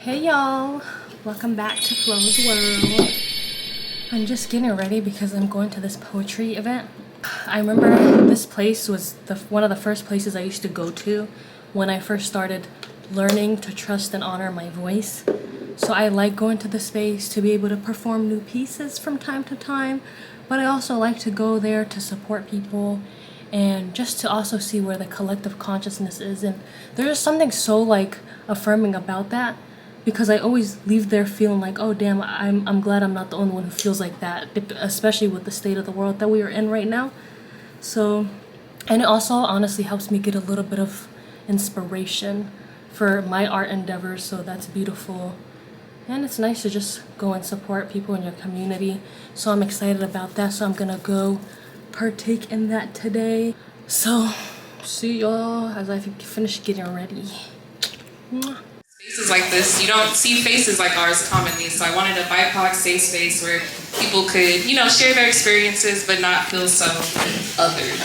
Hey y'all, welcome back to Flo's World. I'm just getting ready because I'm going to this poetry event. I remember this place was one of the first places I used to go to when I first started learning to trust and honor my voice. So I like going to the space to be able to perform new pieces from time to time, but I also like to go there to support people and just to also see where the collective consciousness is. And there's something so like affirming about that, because I always leave there feeling like, oh damn, I'm glad I'm not the only one who feels like that, especially with the state of the world that we are in right now. So, and it also honestly helps me get a little bit of inspiration for my art endeavors, so that's beautiful. And it's nice to just go and support people in your community. So I'm excited about that, so I'm gonna go partake in that today. So, see y'all as I finish getting ready. Mwah. Spaces like this, you don't see faces like ours commonly, so I wanted a BIPOC safe space where people could, share their experiences but not feel so othered,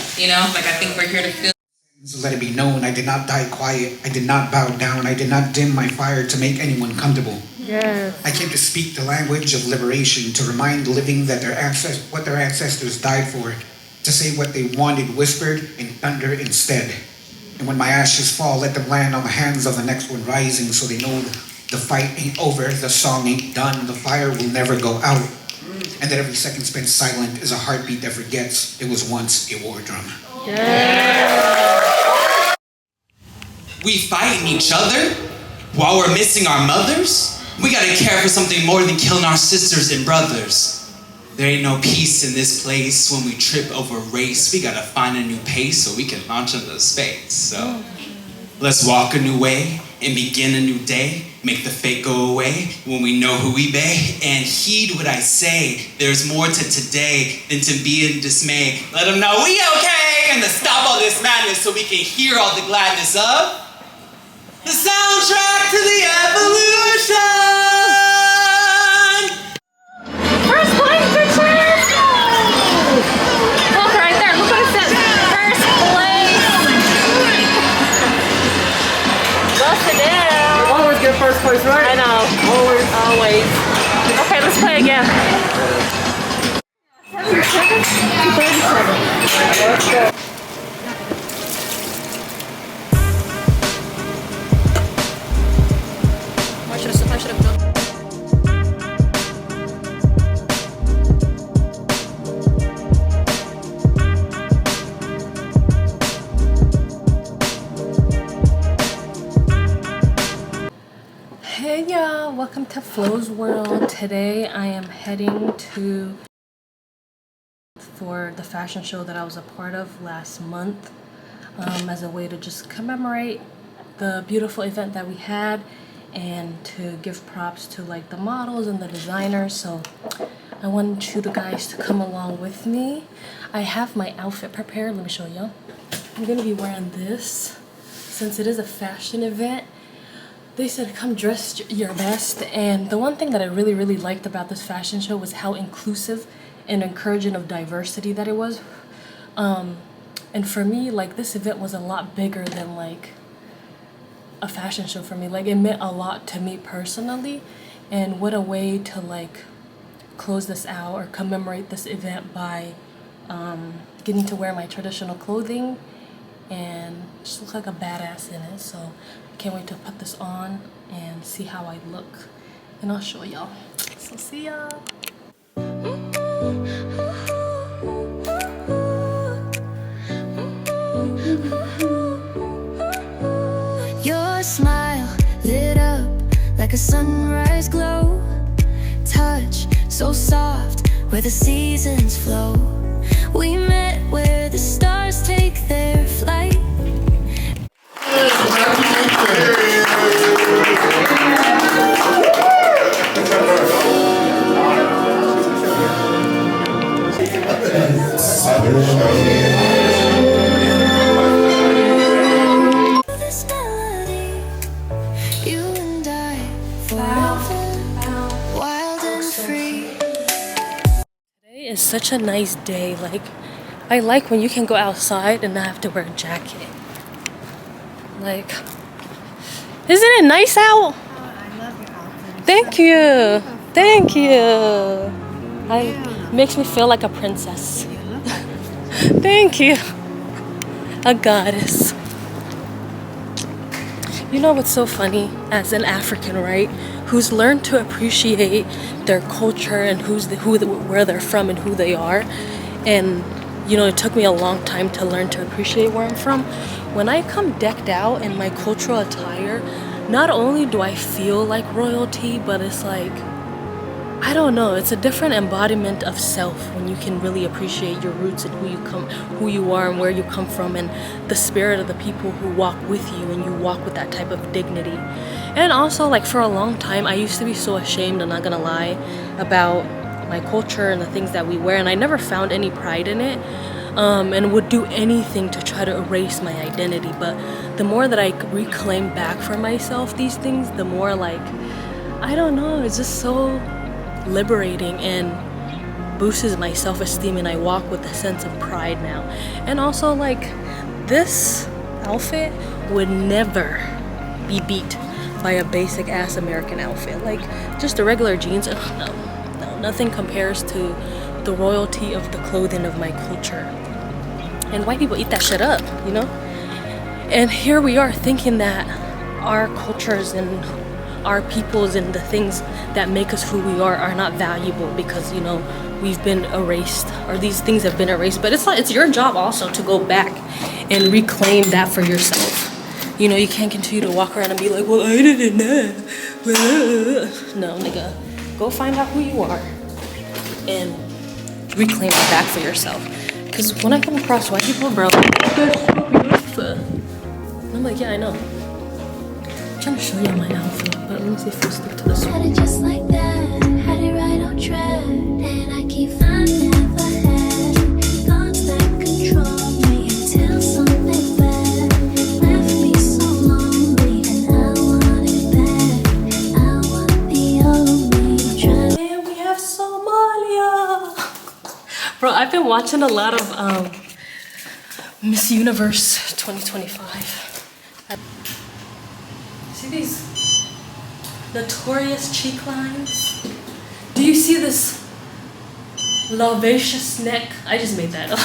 Like I think we're here to feel. Let it be known, I did not die quiet, I did not bow down, I did not dim my fire to make anyone comfortable. Yes. I came to speak the language of liberation, to remind the living that what their ancestors died for, to say what they wanted whispered in thunder instead. And when my ashes fall, let them land on the hands of the next one rising, so they know the fight ain't over, the song ain't done, the fire will never go out. And that every second spent silent is a heartbeat that forgets it was once a war drum. Yeah. We fighting each other while we're missing our mothers? We gotta care for something more than killing our sisters and brothers. There ain't no peace in this place when we trip over race. We gotta find a new pace so we can launch into space. So let's walk a new way and begin a new day. Make the fake go away when we know who we be. And heed what I say. There's more to today than to be in dismay. Let them know we okay and to stop all this madness so we can hear all the gladness of the soundtrack to the evolution. First place, bitches! Look right there, look what it says. First place! Busted down. You always get first place, right? I know. Always. Okay, let's play again. 237. Let's go. I should have done. Hey y'all, welcome to Flo's World. Today I am heading for the fashion show that I was a part of last month, as a way to just commemorate the beautiful event that we had and to give props to like the models and the designers. So I want you guys to come along with me. I have my outfit prepared. Let me show you. I'm gonna be wearing this since it is a fashion event. They said come dress your best, and the one thing that I really liked about this fashion show was how inclusive and encouraging of diversity that it was. And for me, like, this event was a lot bigger than like a fashion show for me. Like, it meant a lot to me personally, and what a way to like close this out or commemorate this event by getting to wear my traditional clothing and just look like a badass in it. So I can't wait to put this on and see how I look, and I'll show y'all. So see y'all. Your smile lit up like a sunrise glow. Touch so soft where the seasons flow. We met where the stars take their flight. This melody, you and I, forever, wild and free. Today is such a nice day. Like, I like when you can go outside and not have to wear a jacket. Like, isn't it nice out? I love your Thank you. Thank you. Makes me feel like a princess. Thank you. A goddess. You know what's so funny as an African, right? Who's learned to appreciate their culture and where they're from and who they are. And you know, it took me a long time to learn to appreciate where I'm from. When I come decked out in my cultural attire, not only do I feel like royalty, but it's like, I don't know, it's a different embodiment of self when you can really appreciate your roots and who you are and where you come from, and the spirit of the people who walk with you, and you walk with that type of dignity. And also, like, for a long time I used to be so ashamed, I'm not gonna lie, about my culture and the things that we wear, and I never found any pride in it, and would do anything to try to erase my identity. But the more that I reclaim back for myself these things, the more, like, I don't know, it's just so liberating and boosts my self-esteem, and I walk with a sense of pride now. And also, like, this outfit would never be beat by a basic ass American outfit. Like, just the regular jeans, no, nothing compares to the royalty of the clothing of my culture. And white people eat that shit up, you know? And here we are thinking that our cultures and our peoples and the things that make us who we are not valuable because, you know, we've been erased, or these things have been erased. But it's your job also to go back and reclaim that for yourself. You know, you can't continue to walk around and be like, well, I didn't know. No, nigga. Go find out who you are and reclaim it back for yourself. Because when I come across white people, bro, I'm like, yeah, I know. I'm trying to show you my outfit, but let me see if we stick to this one. Had it just like that, had it right on track, and I keep finding never had thoughts that control me until something bad left me so lonely, and I want it back. I want the old me. And we have Somalia. Bro, I've been watching a lot of Miss Universe 2025. See these notorious cheek lines? Do you see this lavacious neck? I just made that up.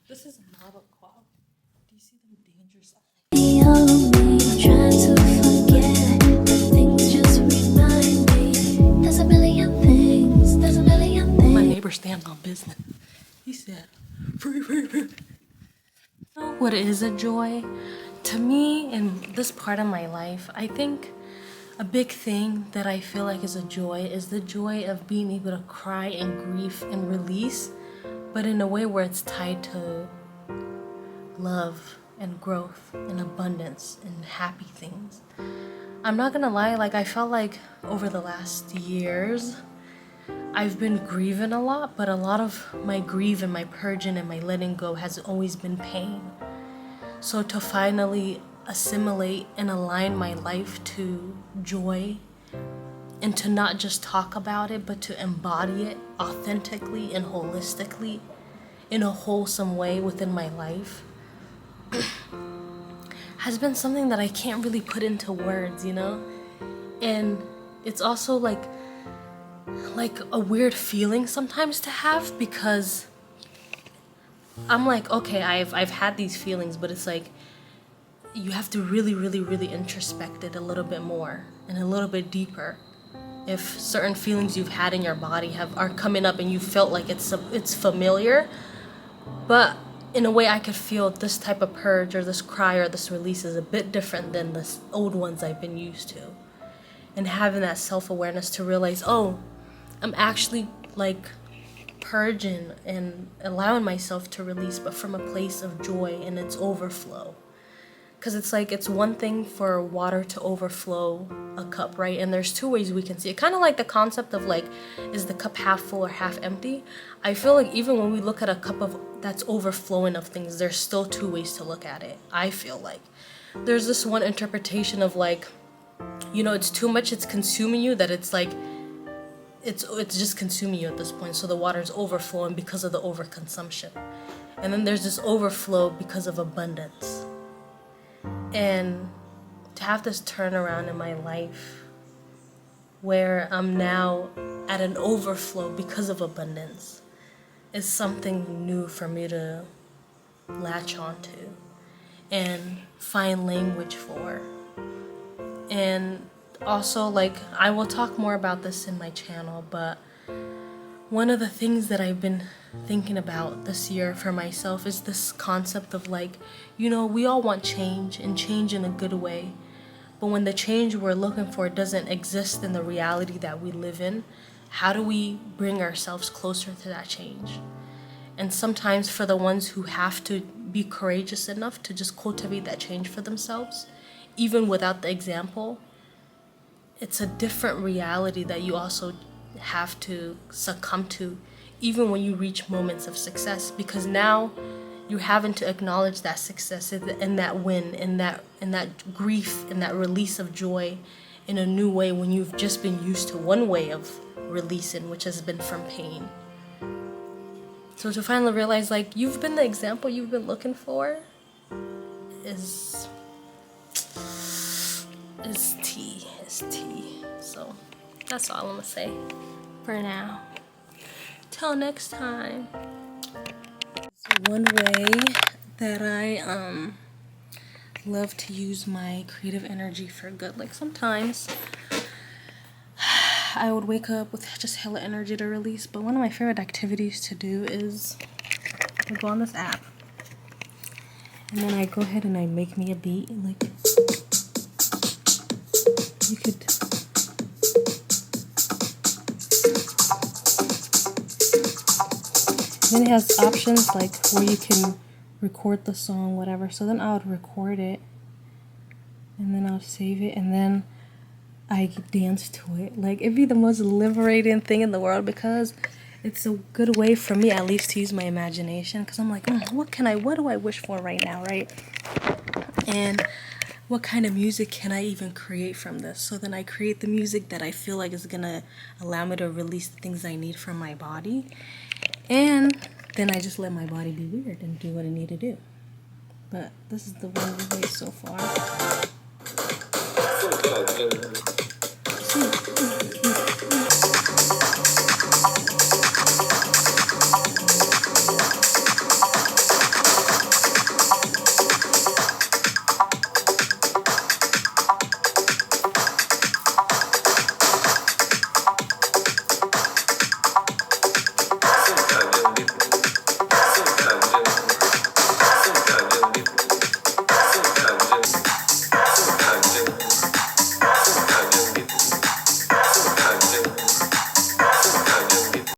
This is model quality. Do you see them dangerous eyes? The old me, trying to forget, but things just remind me. There's a million things, there's a million things. My neighbor stands on business. He said, free, free, free. What is a joy? To me, in this part of my life, I think a big thing that I feel like is a joy is the joy of being able to cry and grief and release, but in a way where it's tied to love and growth and abundance and happy things. I'm not gonna lie, like, I felt like over the last years I've been grieving a lot, but a lot of my grief and my purging and my letting go has always been pain. So to finally assimilate and align my life to joy, and to not just talk about it, but to embody it authentically and holistically in a wholesome way within my life, has been something that I can't really put into words, you know? And it's also like a weird feeling sometimes to have, because I'm like, okay, I've had these feelings, but it's like you have to really, really, really introspect it a little bit more and a little bit deeper. If certain feelings you've had in your body are coming up and you felt like it's familiar, but in a way I could feel this type of purge or this cry or this release is a bit different than the old ones I've been used to. And having that self-awareness to realize, oh, I'm actually like purging and allowing myself to release, but from a place of joy and its overflow. Because it's like, it's one thing for water to overflow a cup, right? And there's two ways we can see it. Kind of like the concept of like, is the cup half full or half empty? I feel like even when we look at a cup that's overflowing of things, there's still two ways to look at it. I feel like there's this one interpretation of like, you know, it's too much, it's consuming you, that it's like, it's just consuming you at this point. So the water's overflowing because of the overconsumption. And then there's this overflow because of abundance. And to have this turnaround in my life where I'm now at an overflow because of abundance is something new for me to latch onto and find language for. And also, like, I will talk more about this in my channel, but one of the things that I've been thinking about this year for myself is this concept of, like, you know, we all want change, and change in a good way. But when the change we're looking for doesn't exist in the reality that we live in, how do we bring ourselves closer to that change? And sometimes for the ones who have to be courageous enough to just cultivate that change for themselves, even without the example, it's a different reality that you also have to succumb to, even when you reach moments of success, because now you're having to acknowledge that success and that win and that grief and that release of joy in a new way when you've just been used to one way of releasing, which has been from pain. So to finally realize, like, you've been the example you've been looking for is tea. So that's all I'm gonna say for now. Till next time. One way that I love to use my creative energy for good. Like, sometimes I would wake up with just hella energy to release, but one of my favorite activities to do is I go on this app and then I go ahead and I make me a beat. Like, you could then it has options like where you can record the song, whatever. So then I would record it and then I'll save it and then I dance to it. Like, it'd be the most liberating thing in the world because it's a good way for me at least to use my imagination, because I'm like, what do I wish for right now, right? And what kind of music can I even create from this? So then I create the music that I feel like is gonna allow me to release the things I need from my body. And then I just let my body be weird and do what I need to do. But this is the one way so far.